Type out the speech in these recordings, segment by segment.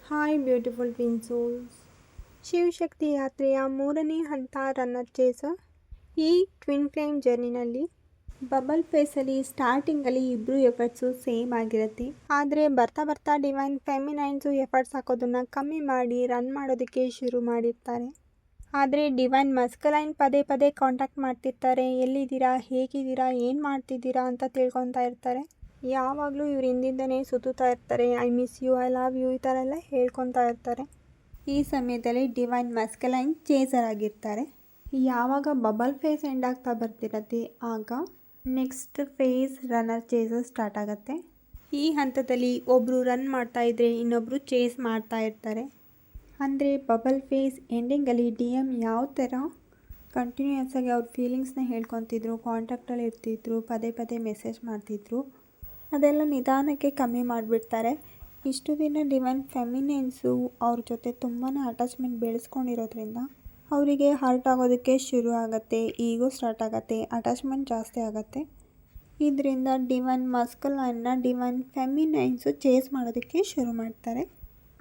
Hi beautiful twin souls. Shivashakti ಯಾತ್ರೆಯ ಮೂರನೇ ಹಂತ ರನ್ನರ್ ಚೇಸರ್. ಈ ಟ್ವಿನ್ ಫ್ಲೇಮ್ ಜರ್ನಿನಲ್ಲಿ ಬಬಲ್ ಫೇಸಲ್ಲಿ ಸ್ಟಾರ್ಟಿಂಗಲ್ಲಿ ಇಬ್ಬರು ಎಫರ್ಟ್ಸು ಸೇಮ್ ಆಗಿರುತ್ತೆ. ಆದರೆ ಬರ್ತಾ ಬರ್ತಾ ಡಿವೈನ್ ಫೆಮಿನೈನ್ಸು ಎಫರ್ಟ್ಸ್ ಹಾಕೋದನ್ನು ಕಮ್ಮಿ ಮಾಡಿ ರನ್ ಮಾಡೋದಕ್ಕೆ ಶುರು ಮಾಡಿರ್ತಾರೆ. ಆದರೆ ಡಿವೈನ್ ಮಸ್ಕಲೈನ್ ಪದೇ ಪದೇ ಕಾಂಟ್ಯಾಕ್ಟ್ ಮಾಡ್ತಿರ್ತಾರೆ. ಎಲ್ಲಿದ್ದೀರಾ, ಹೇಗಿದ್ದೀರಾ, ಏನು ಮಾಡ್ತಿದ್ದೀರಾ ಅಂತ ತಿಳ್ಕೊತಾ ಇರ್ತಾರೆ. ಯಾವಾಗಲೂ ಇವ್ರು ಹಿಂದಿಂದನೇ ಸುತ್ತುತ್ತಾ ಇರ್ತಾರೆ. I miss you, I love you ಈ ಥರ ಎಲ್ಲ ಹೇಳ್ಕೊತಾ ಇರ್ತಾರೆ. ಈ ಸಮಯದಲ್ಲಿ ಡಿವೈನ್ ಮಸ್ಕಲೈನ್ ಚೇಸರ್ ಆಗಿರ್ತಾರೆ. ಯಾವಾಗ ಬಬಲ್ ಫೇಸ್ ಎಂಡ್ ಆಗ್ತಾ ಬರ್ತಿರತ್ತೆ ಆಗ next phase runner chaser start ಆಗುತ್ತೆ. ಈ ಹಂತದಲ್ಲಿ ಒಬ್ಬರು ರನ್ ಮಾಡ್ತಾ ಇದ್ರೆ ಇನ್ನೊಬ್ಬರು ಚೇಸ್ ಮಾಡ್ತಾ ಇರ್ತಾರೆ. ಅಂದರೆ ಬಬಲ್ ಫೇಸ್ ಎಂಡಿಂಗಲ್ಲಿ DM ಯಾವ ಥರ ಕಂಟಿನ್ಯೂಯಸ್ ಆಗಿ ಅವ್ರ ಫೀಲಿಂಗ್ಸ್ನ ಹೇಳ್ಕೊತಿದ್ರು, ಕಾಂಟ್ಯಾಕ್ಟಲ್ಲಿ ಇರ್ತಿದ್ರು, ಪದೇ ಪದೇ ಮೆಸೇಜ್ ಮಾಡ್ತಿದ್ರು, ಅದೆಲ್ಲ ನಿಧಾನಕ್ಕೆ ಕಮ್ಮಿ ಮಾಡಿಬಿಡ್ತಾರೆ. ಇಷ್ಟು ದಿನ ಡಿವೈನ್ ಫೆಮಿನೈನ್ಸು ಅವ್ರ ಜೊತೆ ತುಂಬಾ ಅಟ್ಯಾಚ್ಮೆಂಟ್ ಬೆಳೆಸ್ಕೊಂಡಿರೋದ್ರಿಂದ ಅವರಿಗೆ ಹರ್ಟ್ ಆಗೋದಕ್ಕೆ ಶುರು ಆಗುತ್ತೆ, ಈಗೋ ಸ್ಟಾರ್ಟ್ ಆಗುತ್ತೆ, ಅಟ್ಯಾಚ್ಮೆಂಟ್ ಜಾಸ್ತಿ ಆಗುತ್ತೆ. ಇದರಿಂದ ಡಿವೈನ್ ಮಸ್ಕಲೈನ್ನ ಡಿವೈನ್ ಫೆಮಿನೈನ್ಸು ಚೇಸ್ ಮಾಡೋದಕ್ಕೆ ಶುರು ಮಾಡ್ತಾರೆ.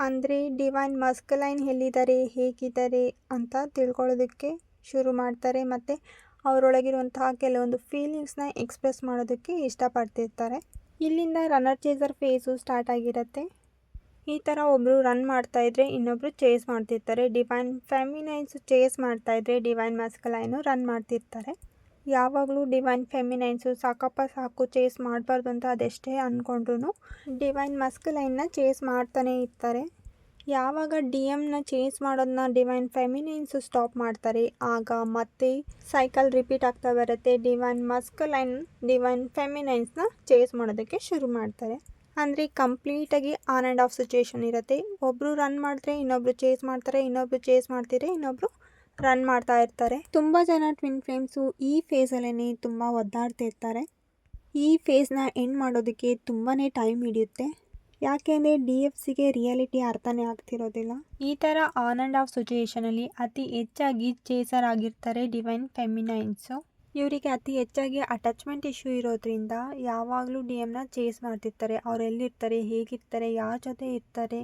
ಅಂದರೆ ಡಿವೈನ್ ಮಸ್ಕಲೈನ್ ಎಲ್ಲಿದ್ದಾರೆ, ಹೇಗಿದ್ದಾರೆ ಅಂತ ತಿಳ್ಕೊಳ್ಳೋದಕ್ಕೆ ಶುರು ಮಾಡ್ತಾರೆ ಮತ್ತು ಅವರೊಳಗಿರುವಂತಹ ಕೆಲವೊಂದು ಫೀಲಿಂಗ್ಸ್ನ ಎಕ್ಸ್ಪ್ರೆಸ್ ಮಾಡೋದಕ್ಕೆ ಇಷ್ಟಪಡ್ತಿರ್ತಾರೆ. ಇಲ್ಲಿಂದ ರನ್ನರ್ ಚೇಸರ್ ಫೇಸು ಸ್ಟಾರ್ಟ್ ಆಗಿರುತ್ತೆ. ಈ ಥರ ಒಬ್ಬರು ರನ್ ಮಾಡ್ತಾಯಿದ್ರೆ ಇನ್ನೊಬ್ಬರು ಚೇಸ್ ಮಾಡ್ತಿರ್ತಾರೆ. ಡಿವೈನ್ ಫೆಮಿನೈನ್ಸು ಚೇಸ್ ಮಾಡ್ತಾಯಿದ್ರೆ ಡಿವೈನ್ ಮಸ್ಕಲೈನು ರನ್ ಮಾಡ್ತಿರ್ತಾರೆ. ಯಾವಾಗಲೂ ಡಿವೈನ್ ಫೆಮಿನೈನ್ಸು ಸಾಕಪ್ಪ ಸಾಕು, ಚೇಸ್ ಮಾಡಬಾರ್ದು ಅಂತ ಅದೆಷ್ಟೇ ಅಂದ್ಕೊಂಡ್ರು ಡಿವೈನ್ ಮಸ್ಕಲೈನ್ನ ಚೇಸ್ ಮಾಡ್ತಾನೆ ಇರ್ತಾರೆ. ಯಾವಾಗ DMನ ಚೇಸ್ ಮಾಡೋದನ್ನ ಡಿವೈನ್ ಫೆಮಿನೈನ್ಸು ಸ್ಟಾಪ್ ಮಾಡ್ತಾರೆ ಆಗ ಮತ್ತೆ ಸೈಕಲ್ ರಿಪೀಟ್ ಆಗ್ತಾ ಬರುತ್ತೆ. ಡಿವೈನ್ ಮಸ್ಕಲೈನ್ ಡಿವೈನ್ ಫೆಮಿನೈನ್ಸ್ನ ಚೇಸ್ ಮಾಡೋದಕ್ಕೆ ಶುರು ಮಾಡ್ತಾರೆ. ಅಂದರೆ ಕಂಪ್ಲೀಟಾಗಿ ಆನ್ ಆ್ಯಂಡ್ ಆಫ್ ಸಿಚುವೇಶನ್ ಇರುತ್ತೆ. ಒಬ್ಬರು ರನ್ ಮಾಡಿದ್ರೆ ಇನ್ನೊಬ್ಬರು ಚೇಸ್ ಮಾಡ್ತಾರೆ, ಇನ್ನೊಬ್ಬರು ಚೇಸ್ ಮಾಡ್ತಿದ್ರೆ ಇನ್ನೊಬ್ಬರು ರನ್ ಮಾಡ್ತಾ ಇರ್ತಾರೆ. ತುಂಬ ಜನ ಟ್ವಿನ್ ಫ್ಲೇಮ್ಸು ಈ ಫೇಸಲ್ಲೇ ತುಂಬ ಒದ್ದಾಡ್ತಿರ್ತಾರೆ. ಈ ಫೇಸ್ನ ಎಂಡ್ ಮಾಡೋದಕ್ಕೆ ತುಂಬಾ ಟೈಮ್ ಹಿಡಿಯುತ್ತೆ. ಯಾಕೆಂದರೆ DFCಗೆ ರಿಯಾಲಿಟಿ ಅರ್ಥನೇ ಆಗ್ತಿರೋದಿಲ್ಲ. ಈ ಥರ ಆನ್ ಆ್ಯಂಡ್ ಆಫ್ ಸಿಚುಯೇಷನಲ್ಲಿ ಅತಿ ಹೆಚ್ಚಾಗಿ ಚೇಸರ್ ಆಗಿರ್ತಾರೆ ಡಿವೈನ್ ಫೆಮಿನೈನ್ಸು. ಇವರಿಗೆ ಅತಿ ಹೆಚ್ಚಾಗಿ ಅಟ್ಯಾಚ್ಮೆಂಟ್ ಇಶ್ಯೂ ಇರೋದ್ರಿಂದ ಯಾವಾಗಲೂ DMನ ಚೇಸ್ ಮಾಡ್ತಿರ್ತಾರೆ. ಅವ್ರು ಎಲ್ಲಿರ್ತಾರೆ, ಹೇಗಿರ್ತಾರೆ, ಯಾರ ಜೊತೆ ಇರ್ತಾರೆ,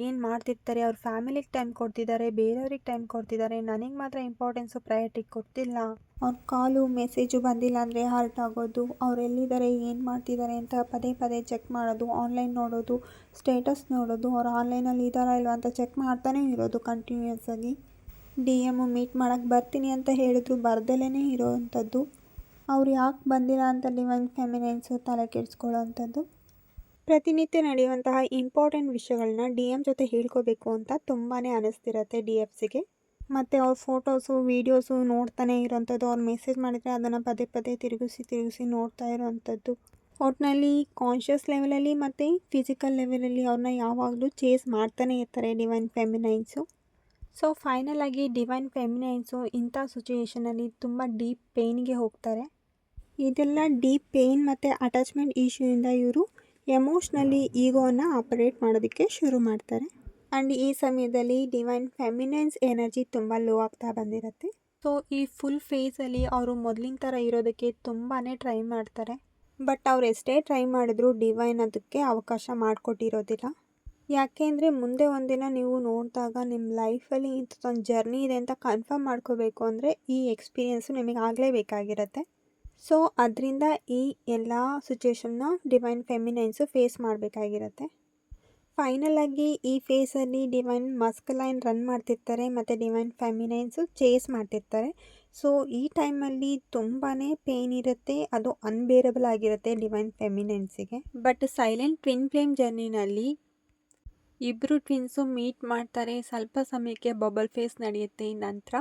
ಏನು ಮಾಡ್ತಿರ್ತಾರೆ, ಅವ್ರ ಫ್ಯಾಮಿಲಿಗೆ ಟೈಮ್ ಕೊಡ್ತಿದ್ದಾರೆ, ಬೇರೆಯವ್ರಿಗೆ ಟೈಮ್ ಕೊಡ್ತಿದ್ದಾರೆ, ನನಗೆ ಮಾತ್ರ ಇಂಪಾರ್ಟೆನ್ಸು ಪ್ರಯಾರಿಟಿ ಕೊಡ್ತಿಲ್ಲ, ಅವ್ರ ಕಾಲು ಮೆಸೇಜು ಬಂದಿಲ್ಲ ಅಂದರೆ ಹರ್ಟ್ ಆಗೋದು, ಅವ್ರು ಎಲ್ಲಿದ್ದಾರೆ, ಏನು ಮಾಡ್ತಿದ್ದಾರೆ ಅಂತ ಪದೇ ಪದೇ ಚೆಕ್ ಮಾಡೋದು, ಆನ್ಲೈನ್ ನೋಡೋದು, ಸ್ಟೇಟಸ್ ನೋಡೋದು, ಅವ್ರು ಆನ್ಲೈನಲ್ಲಿ ಇದ್ದಾರಾ ಇಲ್ವಾ ಅಂತ ಚೆಕ್ ಮಾಡ್ತಾನೆ ಇರೋದು ಕಂಟಿನ್ಯೂಯಸ್ ಆಗಿ. DM ಮೀಟ್ ಮಾಡೋಕ್ಕೆ ಬರ್ತೀನಿ ಅಂತ ಹೇಳಿದ್ರು ಬರ್ದಲೇ ಇರೋವಂಥದ್ದು. ಅವ್ರು ಯಾಕೆ ಬಂದಿಲ್ಲ ಅಂತ ಡಿವೈನ್ ಫೆಮಿನೈನ್ಸು ತಲೆ ಕೆಡಿಸ್ಕೊಳ್ಳೋ ಅಂಥದ್ದು. ಪ್ರತಿನಿತ್ಯ ನಡೆಯುವಂತಹ ಇಂಪಾರ್ಟೆಂಟ್ ವಿಷಯಗಳನ್ನ DM ಜೊತೆ ಹೇಳ್ಕೋಬೇಕು ಅಂತ ತುಂಬಾ ಅನ್ನಿಸ್ತಿರತ್ತೆ DFCಗೆ. ಮತ್ತು ಅವ್ರ ಫೋಟೋಸು ವೀಡಿಯೋಸು ನೋಡ್ತಾನೆ ಇರೋವಂಥದ್ದು, ಅವ್ರು ಮೆಸೇಜ್ ಮಾಡಿದರೆ ಅದನ್ನು ಪದೇ ಪದೇ ತಿರುಗಿಸಿ ನೋಡ್ತಾ ಇರೋವಂಥದ್ದು. ಒಟ್ಟಿನಲ್ಲಿ ಕಾನ್ಷಿಯಸ್ ಲೆವೆಲಲ್ಲಿ ಮತ್ತು ಫಿಸಿಕಲ್ ಲೆವೆಲಲ್ಲಿ ಅವ್ರನ್ನ ಯಾವಾಗಲೂ ಚೇಸ್ ಮಾಡ್ತಾನೆ ಇರ್ತಾರೆ ಡಿವೈನ್ ಫೆಮಿನೈನ್ಸು. ಸೊ ಫೈನಲ್ ಆಗಿ ಡಿವೈನ್ ಫೆಮಿನೈನ್ಸು ಇಂಥ ಸಿಚುಯೇಷನಲ್ಲಿ ತುಂಬ ಡೀಪ್ ಪೇಯ್ನಿಗೆ ಹೋಗ್ತಾರೆ. ಇದೆಲ್ಲ ಡೀಪ್ ಪೇಯ್ನ್ ಮತ್ತು ಅಟ್ಯಾಚ್ಮೆಂಟ್ ಇಶ್ಯೂಯಿಂದ ಇವರು ಎಮೋಷ್ನಲಿ ಈಗೋವನ್ನು ಆಪರೇಟ್ ಮಾಡೋದಕ್ಕೆ ಶುರು ಮಾಡ್ತಾರೆ. ಆ್ಯಂಡ್ ಈ ಸಮಯದಲ್ಲಿ ಡಿವೈನ್ ಫೆಮಿನೈನ್ಸ್ ಎನರ್ಜಿ ತುಂಬ ಲೋ ಆಗ್ತಾ ಬಂದಿರುತ್ತೆ. ಸೊ ಈ ಫುಲ್ ಫೇಸಲ್ಲಿ ಅವರು ಮೊದಲಿನ ಥರ ಇರೋದಕ್ಕೆ ತುಂಬಾ ಟ್ರೈ ಮಾಡ್ತಾರೆ. ಬಟ್ ಅವ್ರು ಎಷ್ಟೇ ಟ್ರೈ ಮಾಡಿದ್ರು ಡಿವೈನ್ ಅದಕ್ಕೆ ಅವಕಾಶ ಮಾಡಿಕೊಟ್ಟಿರೋದಿಲ್ಲ. ಯಾಕೆಂದರೆ ಮುಂದೆ ಒಂದಿನ ನೀವು ನೋಡಿದಾಗ ನಿಮ್ಮ ಲೈಫಲ್ಲಿ ಇಂಥದ್ದೊಂದು ಜರ್ನಿ ಇದೆ ಅಂತ ಕನ್ಫರ್ಮ್ ಮಾಡ್ಕೋಬೇಕು ಅಂದರೆ ಈ ಎಕ್ಸ್ಪೀರಿಯೆನ್ಸು ನಿಮಗೆ ಆಗಲೇಬೇಕಾಗಿರುತ್ತೆ. ಸೊ ಅದರಿಂದ ಈ ಎಲ್ಲ ಸಿಚುವೇಶನ್ನ ಡಿವೈನ್ ಫೆಮಿನೈನ್ಸು ಫೇಸ್ ಮಾಡಬೇಕಾಗಿರುತ್ತೆ. ಫೈನಲ್ ಆಗಿ ಈ ಫೇಸಲ್ಲಿ ಡಿವೈನ್ ಮಸ್ಕಲೈನ್ ರನ್ ಮಾಡ್ತಿರ್ತಾರೆ ಮತ್ತು ಡಿವೈನ್ ಫೆಮಿನೈನ್ಸು ಚೇಸ್ ಮಾಡ್ತಿರ್ತಾರೆ. ಸೊ ಈ ಟೈಮಲ್ಲಿ ತುಂಬಾ ಪೇಯ್ನ್ ಇರುತ್ತೆ, ಅದು ಅನ್ಬೇರಬಲ್ ಆಗಿರುತ್ತೆ ಡಿವೈನ್ ಫೆಮಿನೈನ್ಸಿಗೆ. ಬಟ್ ಸೈಲೆಂಟ್ ಟ್ವಿನ್ ಫ್ಲೇಮ್ ಜರ್ನಿನಲ್ಲಿ ಇಬ್ಬರು ಟ್ವಿನ್ಸು ಮೀಟ್ ಮಾಡ್ತಾರೆ. ಸ್ವಲ್ಪ ಸಮಯಕ್ಕೆ ಬಬಲ್ ಫೇಸ್ ನಡೆಯುತ್ತೆ. ನಂತರ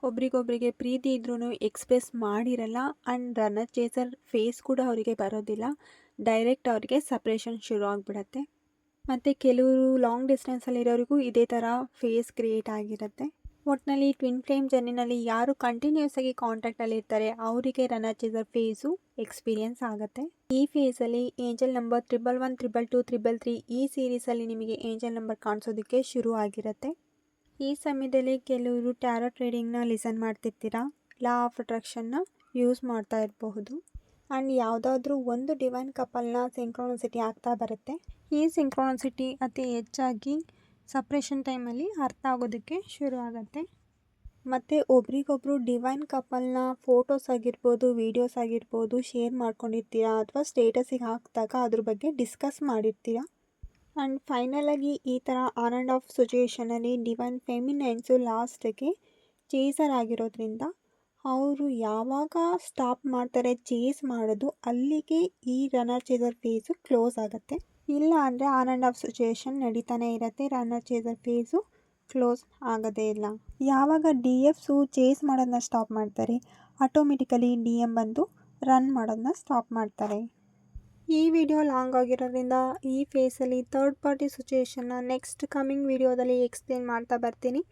ಒಬ್ರಿಗೊಬ್ರಿಗೆ ಪ್ರೀತಿ ಇದ್ರೂ ಎಕ್ಸ್ಪ್ರೆಸ್ ಮಾಡಿರಲ್ಲ. ಆ್ಯಂಡ್ ರನ್ನರ್ ಚೇಸರ್ ಫೇಸ್ ಕೂಡ ಅವರಿಗೆ ಬರೋದಿಲ್ಲ. ಡೈರೆಕ್ಟ್ ಅವರಿಗೆ ಸಪ್ರೇಷನ್ ಶುರು ಆಗಿಬಿಡತ್ತೆ. ಮತ್ತು ಕೆಲವರು ಲಾಂಗ್ ಡಿಸ್ಟೆನ್ಸಲ್ಲಿರೋರಿಗೂ ಇದೇ ಥರ ಫೇಸ್ ಕ್ರಿಯೇಟ್ ಆಗಿರುತ್ತೆ. ಒಟ್ಟಿನಲ್ಲಿ ಟ್ವಿನ್ ಫ್ಲೇಮ್ ಜರ್ನಿನಲ್ಲಿ ಯಾರು ಕಂಟಿನ್ಯೂಸ್ ಆಗಿ ಕಾಂಟ್ಯಾಕ್ಟಲ್ಲಿ ಇರ್ತಾರೆ ಅವರಿಗೆ ರನ್ನರ್ ಚೇಸರ್ ಫೇಸು ಎಕ್ಸ್ಪೀರಿಯನ್ಸ್ ಆಗುತ್ತೆ. ಈ ಫೇಸಲ್ಲಿ ಏಂಜಲ್ ನಂಬರ್ 111, 222, 333 ಈ ಸೀರೀಸಲ್ಲಿ ನಿಮಗೆ ಏಂಜಲ್ ನಂಬರ್ ಕಾಣಿಸೋದಕ್ಕೆ ಶುರು ಆಗಿರುತ್ತೆ. ಈ ಸಮಯದಲ್ಲಿ ಕೆಲವರು ಟ್ಯಾರೋಟ್ ರೀಡಿಂಗ್ನ ಲಿಸನ್ ಮಾಡ್ತಿರ್ತೀರಾ, ಲಾ ಆಫ್ ಅಟ್ರಾಕ್ಷನ್ನ ಯೂಸ್ ಮಾಡ್ತಾ ಇರಬಹುದು. ಆ್ಯಂಡ್ ಯಾವುದಾದ್ರೂ ಒಂದು ಡಿವೈನ್ ಕಪಲ್ನ ಸಿಂಕ್ರೋನಿಸಿಟಿ ಆಗ್ತಾ ಬರುತ್ತೆ. ಈ ಸಿಂಕ್ರೋನಿಸಿಟಿ ಅತಿ ಹೆಚ್ಚಾಗಿ ಸಪ್ರೇಷನ್ ಟೈಮಲ್ಲಿ ಅರ್ಥ ಆಗೋದಕ್ಕೆ ಶುರು ಆಗುತ್ತೆ. ಮತ್ತು ಒಬ್ರಿಗೊಬ್ರು ಡಿವೈನ್ ಕಪಲ್ನ ಫೋಟೋಸ್ ಆಗಿರ್ಬೋದು, ವೀಡಿಯೋಸ್ ಆಗಿರ್ಬೋದು ಶೇರ್ ಮಾಡ್ಕೊಂಡಿರ್ತೀರಾ ಅಥವಾ ಸ್ಟೇಟಸಿಗೆ ಹಾಕಿದಾಗ ಅದ್ರ ಬಗ್ಗೆ ಡಿಸ್ಕಸ್ ಮಾಡಿರ್ತೀರಾ. ಆ್ಯಂಡ್ ಫೈನಲಾಗಿ ಈ ಥರ ಆನ್ ಆ್ಯಂಡ್ ಆಫ್ ಸಿಚುವೇಷನಲ್ಲಿ ಡಿವೈನ್ ಫೆಮಿನೈನ್ಸು ಲಾಸ್ಟಿಗೆ ಚೇಸರ್ ಆಗಿರೋದ್ರಿಂದ ಅವರು ಯಾವಾಗ ಸ್ಟಾಪ್ ಮಾಡ್ತಾರೆ ಚೇಸ್ ಮಾಡೋದು, ಅಲ್ಲಿಗೆ ಈ ರನ್ನರ್ ಚೇಸರ್ ಫೇಸು ಕ್ಲೋಸ್ ಆಗುತ್ತೆ. ಇಲ್ಲ ಅಂದರೆ ಆನ್ ಆ್ಯಂಡ್ ಆಫ್ ಸಿಚುವೇಷನ್ ನಡೀತಾನೆ ಇರುತ್ತೆ, ರನ್ನರ್ ಚೇಸರ್ ಫೇಸು ಕ್ಲೋಸ್ ಆಗೋದೇ ಇಲ್ಲ. ಯಾವಾಗ DFಸು ಚೇಸ್ ಮಾಡೋದನ್ನ ಸ್ಟಾಪ್ ಮಾಡ್ತಾರೆ, ಆಟೋಮೆಟಿಕಲಿ DM ಬಂದು ರನ್ ಮಾಡೋದನ್ನ ಸ್ಟಾಪ್ ಮಾಡ್ತಾರೆ. ಈ ವಿಡಿಯೋ ಲಾಂಗ್ ಆಗಿರೋದ್ರಿಂದ ಈ ಫೇಸಲ್ಲಿ ಥರ್ಡ್ ಪಾರ್ಟಿ ಸಿಚುವೇಷನ್ನ ನೆಕ್ಸ್ಟ್ ಕಮಿಂಗ್ ವಿಡಿಯೋದಲ್ಲಿ ಎಕ್ಸ್ಪ್ಲೇನ್ ಮಾಡ್ತಾ ಬರ್ತೀನಿ.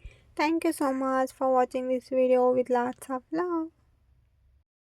Thank you so much for watching this video with lots of love.